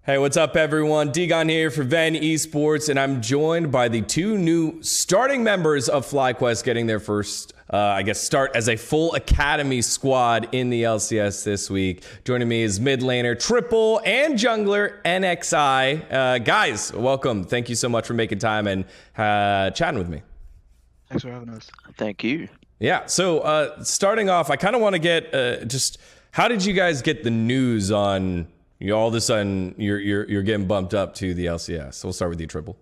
Hey, what's up, everyone? Degon here for VENN Esports, and I'm joined by the two new starting members of Flyquest getting their first, start as a full academy squad in the LCS this week. Joining me is mid laner Triple and jungler NXI. Guys, welcome. Thank you so much for making time and chatting with me. Thanks for having us. Thank you. Yeah, so starting off, I kind of want to get just how did you guys get the news on all of a sudden you're getting bumped up to the LCS? So we'll start with you, Triple.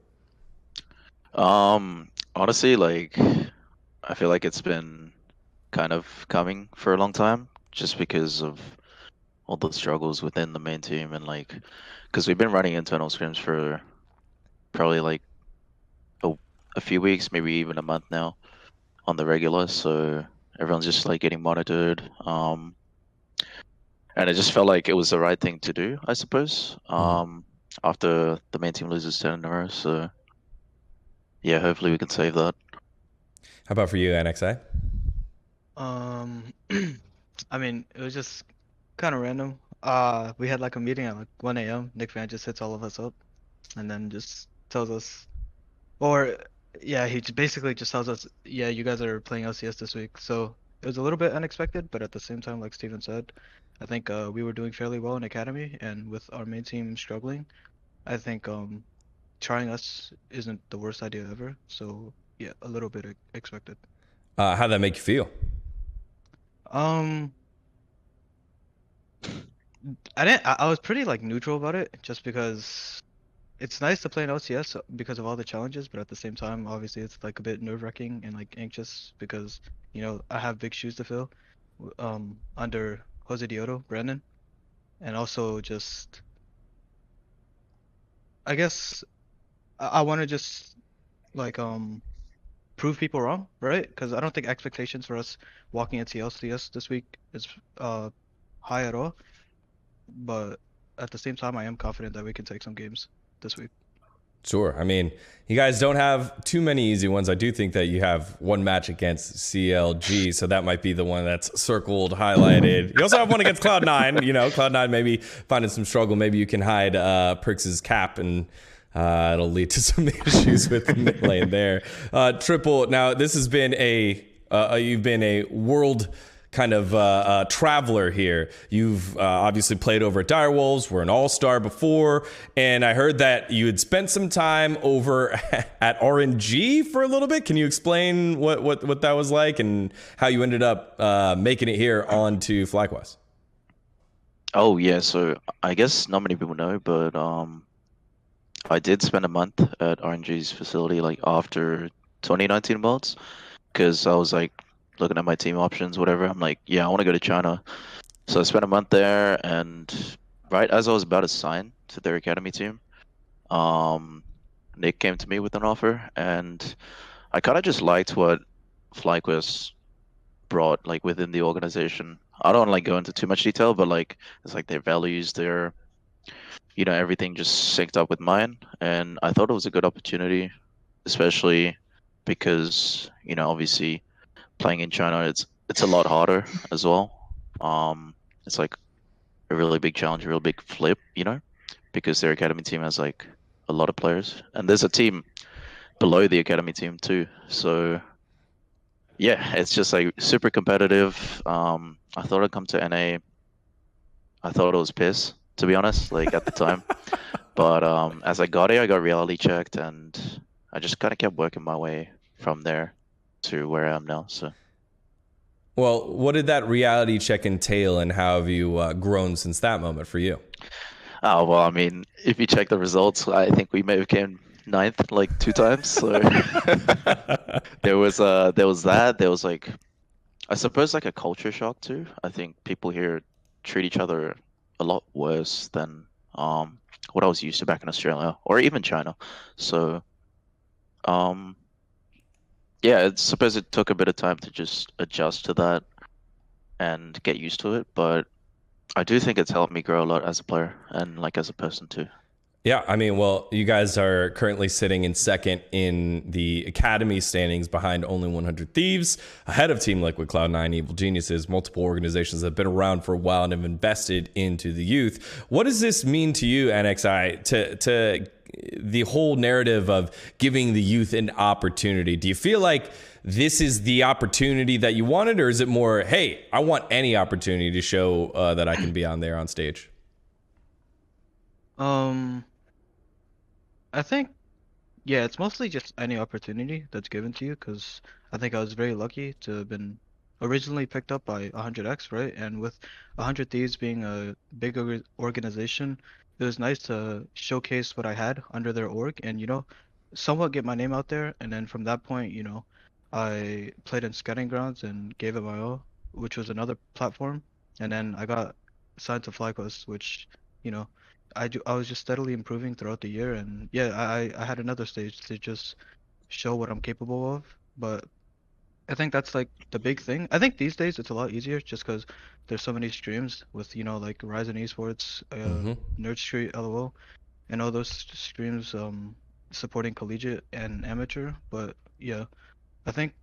Honestly, I feel like it's been kind of coming for a long time, just because of all the struggles within the main team and because we've been running internal scrims for probably a few weeks, maybe even a month now on the regular. So everyone's just getting monitored. And it just felt like it was the right thing to do, I suppose, after the main team loses 10 in a row. So, yeah, hopefully we can save that. How about for you, NXI? I mean, it was just kind of random. We had a meeting at 1 a.m. Nick Fan just hits all of us up and then just tells us, he basically just tells us, yeah, you guys are playing LCS this week. So it was a little bit unexpected, but at the same time, like Steven said, I think we were doing fairly well in academy, and with our main team struggling, I think trying us isn't the worst idea ever. So yeah, a little bit expected. How'd that make you feel? Um, I was pretty neutral about it, just because it's nice to play in LCS because of all the challenges, but at the same time, obviously it's a bit nerve-wracking and anxious because I have big shoes to fill under Jose Dioto, Brandon, and also just I guess I want to just prove people wrong, right? Because I don't think expectations for us walking into LCS this week is high at all. But at the same time, I am confident that we can take some games this week. Sure. I mean, you guys don't have too many easy ones. I do think that you have one match against CLG, so that might be the one that's circled, highlighted. You also have one against Cloud9. Cloud9 maybe finding some struggle. Maybe you can hide Prix's cap, and it'll lead to some issues with the mid lane there. Triple, now this has been you've been a world kind of traveler here. You've obviously played over at Direwolves, were an all-star before, and I heard that you had spent some time over at RNG for a little bit. Can you explain what that was like and how you ended up making it here onto Flyquest? Oh, yeah, so I guess not many people know, but I did spend a month at RNG's facility after 2019 Worlds, because I was looking at my team options, whatever. I'm yeah, I want to go to China. So I spent a month there, and right as I was about to sign to their academy team, Nick came to me with an offer, and I kind of just liked what Flyquest brought within the organization. I don't go into too much detail, but it's their values, their everything just synced up with mine, and I thought it was a good opportunity, especially because obviously playing in China, it's a lot harder as well. It's a really big challenge, a real big flip, because their academy team has a lot of players, and there's a team below the academy team too. So yeah, it's just super competitive. I thought I'd come to NA. I thought it was piss, to be honest, at the time. But as I got here, I got reality checked, and I just kind of kept working my way from there to where I am now. So, well, what did that reality check entail, and how have you grown since that moment for you? Oh, well, I mean, if you check the results, I think we may have came ninth 2 times. So there was that. There was I suppose a culture shock too. I think people here treat each other a lot worse than what I was used to back in Australia or even China. So yeah, I suppose it took a bit of time to just adjust to that and get used to it, but I do think it's helped me grow a lot as a player and as a person too. Yeah, I mean, well, you guys are currently sitting in second in the academy standings behind only 100 Thieves, ahead of Team Liquid, Cloud9, Evil Geniuses, multiple organizations that have been around for a while and have invested into the youth. What does this mean to you, NXI, to the whole narrative of giving the youth an opportunity? Do you feel like this is the opportunity that you wanted, or is it more, hey, I want any opportunity to show that I can be on there on stage? I think, yeah, it's mostly just any opportunity that's given to you, because I think I was very lucky to have been originally picked up by 100X, right? And with 100 Thieves being a big organization, it was nice to showcase what I had under their org and, somewhat get my name out there. And then from that point, I played in Scouting Grounds and gave it my all, which was another platform. And then I got signed to Flyquest, which, you know, I was just steadily improving throughout the year, and yeah, I had another stage to just show what I'm capable of. But I think that's like the big thing. I think these days it's a lot easier just because there's so many streams with like Ryzen Esports, Mm-hmm. Nerd Street, LOL, and all those streams supporting collegiate and amateur. But yeah, I think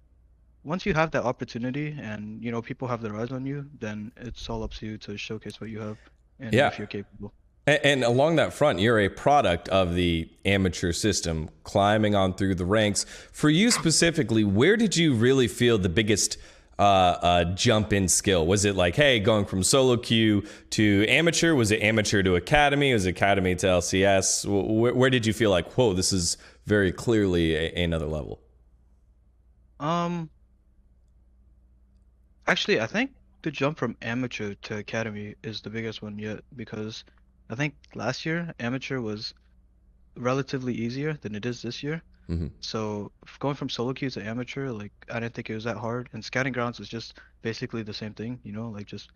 once you have that opportunity and people have their eyes on you, then it's all up to you to showcase what you have and Yeah. if you're capable. And along that front, you're a product of the amateur system, climbing on through the ranks. For you specifically, where did you really feel the biggest jump in skill? Was it like, hey, going from solo queue to amateur? Was it amateur to academy? Was it academy to LCS? Where did you feel like, whoa, this is very clearly another level? Actually, I think the jump from amateur to academy is the biggest one yet, because I think last year amateur was relatively easier than it is this year. Mm-hmm. So going from solo queue to amateur, like I didn't think it was that hard. And scouting grounds is just basically the same thing, like just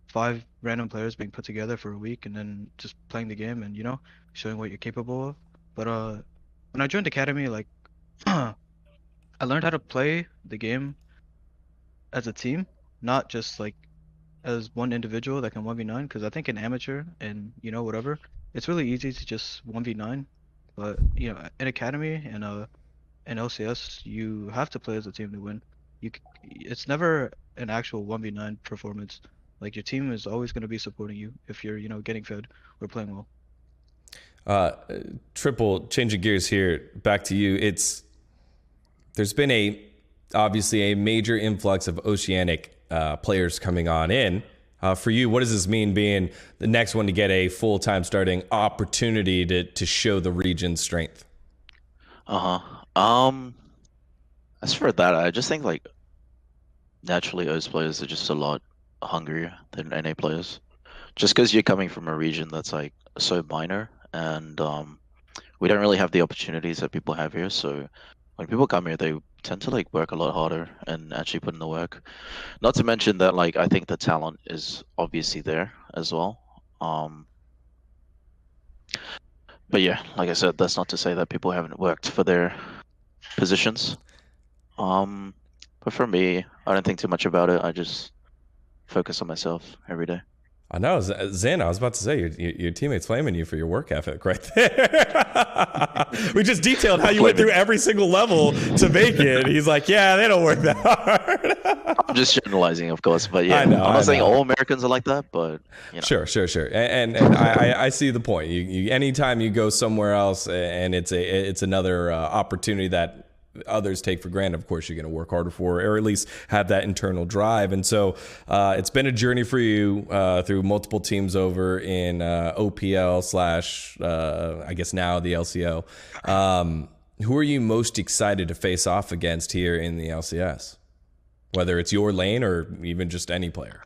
5 random players being put together for a week and then just playing the game and showing what you're capable of. But when I joined academy, like I learned how to play the game as a team, not just like as one individual that can 1v9, because I think in amateur and whatever, it's really easy to just 1v9, but in academy and in LCS you have to play as a team to win. It's never an actual 1v9 performance. Like your team is always going to be supporting you if you're getting fed or playing well. Triple, changing gears here, back to you. There's been obviously a major influx of oceanic players coming on in. For you, what does this mean being the next one to get a full-time starting opportunity to show the region's strength? As for that, I just think like naturally OS players are just a lot hungrier than NA players. Just because you're coming from a region that's like so minor, and we don't really have the opportunities that people have here. So when people come here, they tend to like work a lot harder and actually put in the work. Not to mention that like I think the talent is obviously there as well. But yeah, like I said, that's not to say that people haven't worked for their positions. But for me, I don't think too much about it. I just focus on myself every day. I know, Zen, I was about to say, your teammate's flaming you for your work ethic right there. We just detailed how you went through every single level to make it. He's like, yeah, they don't work that hard. I'm just generalizing, of course, but yeah, I know, I'm not saying all Americans are like that, but Sure. And I see the point. You anytime you go somewhere else and it's another opportunity that others take for granted, of course you're going to work harder for, or at least have that internal drive. And so it's been a journey for you through multiple teams over in OPL / I guess now the LCO. Who are you most excited to face off against here in the LCS? Whether it's your lane or even just any player.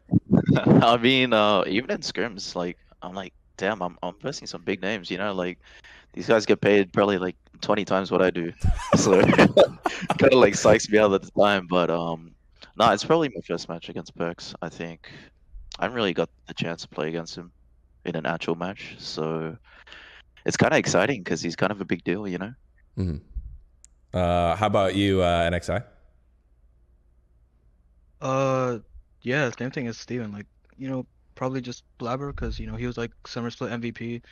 I mean, even in scrims, like I'm like, damn, I'm versing some big names, like these guys get paid probably like 20 times what I do. So kind of like psychs me out at the time. But no, it's probably my first match against Perks. I think I haven't really got the chance to play against him in an actual match. So it's kind of exciting because he's kind of a big deal, Mm-hmm. How about you, NXI? Yeah, same thing as Steven. Like, probably just Blabber because he was like Summer Split MVP.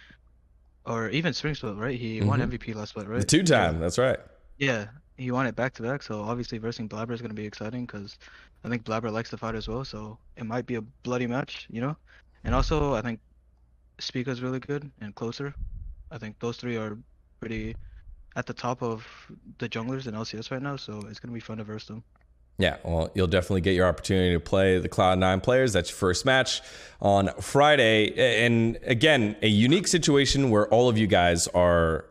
or even spring split, right? He won MVP last split, The right? two-time, that's right. Yeah, he won it back to back. So obviously versing Blabber is going to be exciting because I think Blabber likes to fight as well. So it might be a bloody match, you know? And also, I think Spica's really good and Closer. I think those three are pretty at the top of the junglers in LCS right now. So it's going to be fun to verse them. Yeah, well, you'll definitely get your opportunity to play the Cloud9 players. That's your first match on Friday. And again, a unique situation where all of you guys are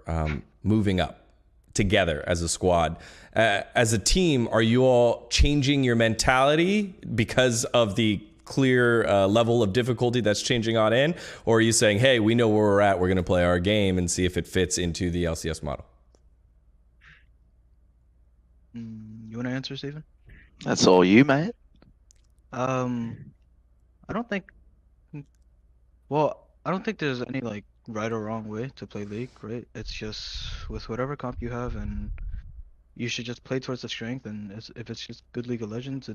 moving up together as a squad. As a team, are you all changing your mentality because of the clear level of difficulty that's changing on in? Or are you saying, hey, we know where we're at, we're going to play our game and see if it fits into the LCS model? You want to answer, Steven? That's all you, mate. I don't think. Well, I don't think there's any like right or wrong way to play League, right? It's just with whatever comp you have, and you should just play towards the strength. And if it's just good League of Legends,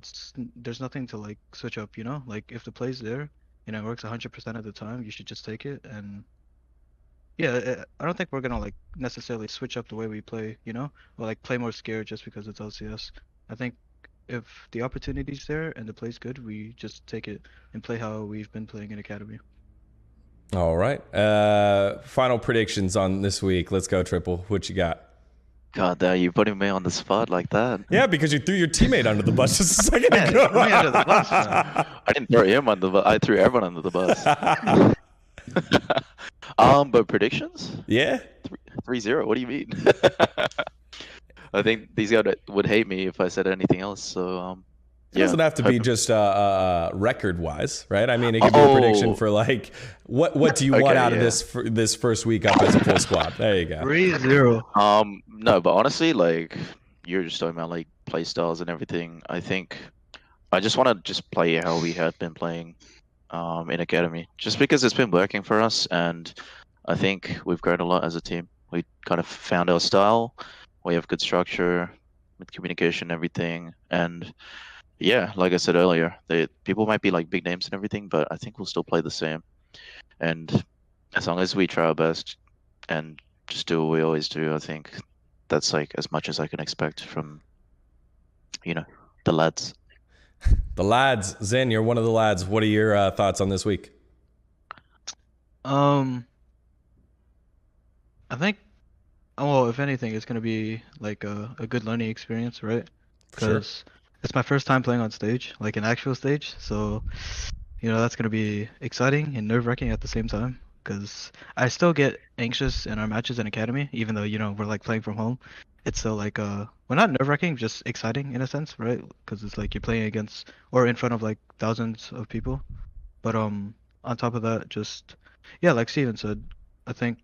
there's nothing to like switch up, you know? Like if the play's there and it works 100% of the time, you should just take it. And yeah, I don't think we're gonna like necessarily switch up the way we play, you know, or like play more scared just because it's LCS. I think if the opportunity's there and the play's good, we just take it and play how we've been playing in Academy. All right. Final predictions on this week. Let's go, Triple. What you got? God, now you're putting me on the spot like that. Yeah, because you threw your teammate under the bus just a second Yeah, ago. throw me under the bus, man. I didn't throw him under the bus. I threw everyone under the bus. But predictions? Yeah. 3-0. What do you mean? I think these guys would hate me if I said anything else. So, It doesn't have to be just record-wise, right? I mean, it could be a prediction for like, what do you want out of this first week up as a full squad? There you go. 3-0. No, but honestly, like you're just talking about like play styles and everything. I think I just want to just play how we had been playing in Academy, just because it's been working for us, and I think we've grown a lot as a team. We kind of found our style. We have good structure with communication, everything, and yeah, like I said earlier, people might be like big names and everything, but I think we'll still play the same. And as long as we try our best and just do what we always do, I think that's like as much as I can expect from, the lads. The lads. Zen, you're one of the lads. What are your thoughts on this week? I think, well, if anything, it's gonna be like a good learning experience, right? Because it's my first time playing on stage, like an actual stage. So, that's gonna be exciting and nerve-wracking at the same time. Because I still get anxious in our matches in Academy, even though we're like playing from home. It's still like well, not nerve-wracking, just exciting in a sense, right? Because it's like you're playing against or in front of like thousands of people. But on top of that, just like Steven said, I think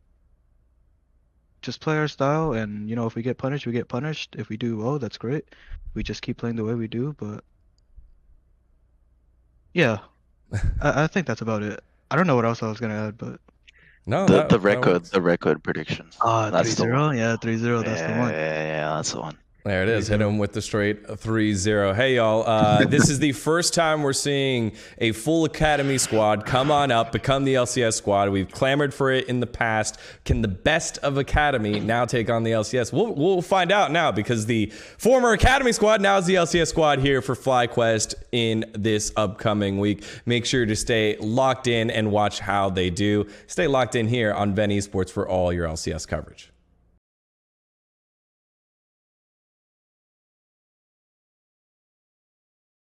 just play our style, and if we get punished, we get punished. If we do well, that's great. We just keep playing the way we do. But yeah, I think that's about it. I don't know what else I was gonna add, but No, the record prediction. 3-0, yeah, 3-0. That's the one. Yeah, that's the one. There it is. Hit him with the straight 3-0. Hey, y'all. This is the first time we're seeing a full Academy squad come on up, become the LCS squad. We've clamored for it in the past. Can the best of Academy now take on the LCS? We'll find out now, because the former Academy squad now is the LCS squad here for Flyquest in this upcoming week. Make sure to stay locked in and watch how they do. Stay locked in here on VENN Esports for all your LCS coverage.